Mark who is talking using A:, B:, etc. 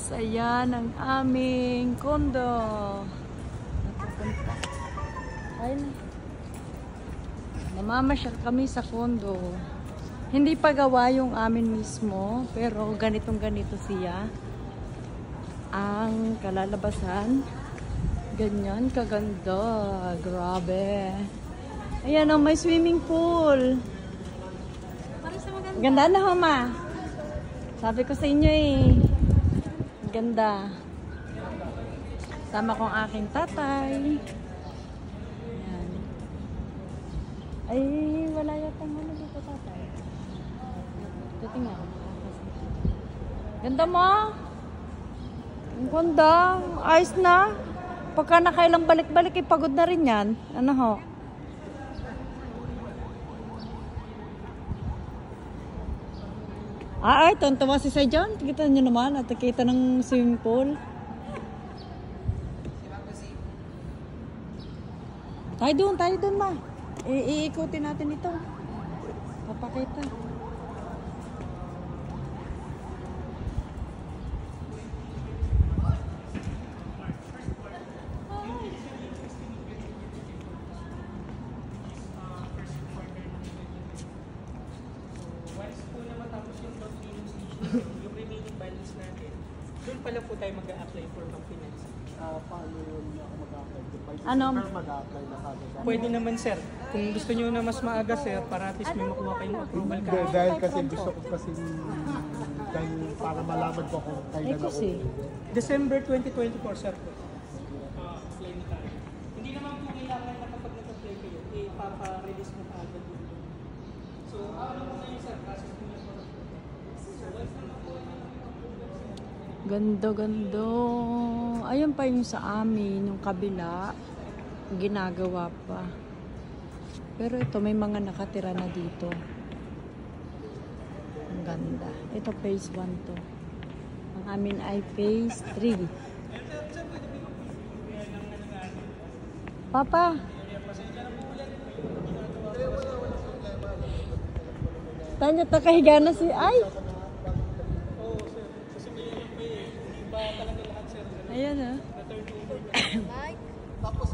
A: Ayan ang aming kondo. Napupunta. Ayun. Namamasyal kami sa kondo. Hindi pa gawa yung amin mismo, pero ganitong-ganito siya. Ang kalalabasan. Ganyan, kaganda. Grabe. Ayan o, may swimming pool. Ganda na, Homa. Sabi ko sa inyo eh. Ganda. Sama ko ang aking tatay. Ayan. Ay, wala yatang ano dito, tatay. Tingnan. Ganda mo. Ang ganda. Ayos na. Pagka nakailang balik-balik, ipagod na rin yan. Ano ho? Ay, tontuwa si Say John. Kita nyo naman at kita ng swimming pool. Tayo doon ma. Iikutin natin ito. Papakita.
B: Yung remaining balance natin, doon pala po tayo mag-a-apply for mag-finance.
C: Paano yun ako mag-a-apply?
A: Ano?
C: Mag-a-apply na kagad?
B: Pwede naman sir, kung gusto nyo na mas maaga sir, para at least may makuha kayong approval ka.
C: Dahil kasi gusto ko kasi dahil para malaman ko kung kailan ako.
B: December 2024 sir po. Apply na tayo. Hindi naman po kailangan na kapag nag-apply kayo, ipapa-release mo agad yun. So, ano po ngayon sir, process mo na po.
A: Ganda. Ayun pa yung sa amin, yung kabila, ginagawa pa. Pero ito, may mga nakatira na dito. Ang ganda. Ito, phase 1 to. Ang amin ay phase 3. Papa! Tanya, nakahiga na si... Ay! Ayan ah.
C: Tapos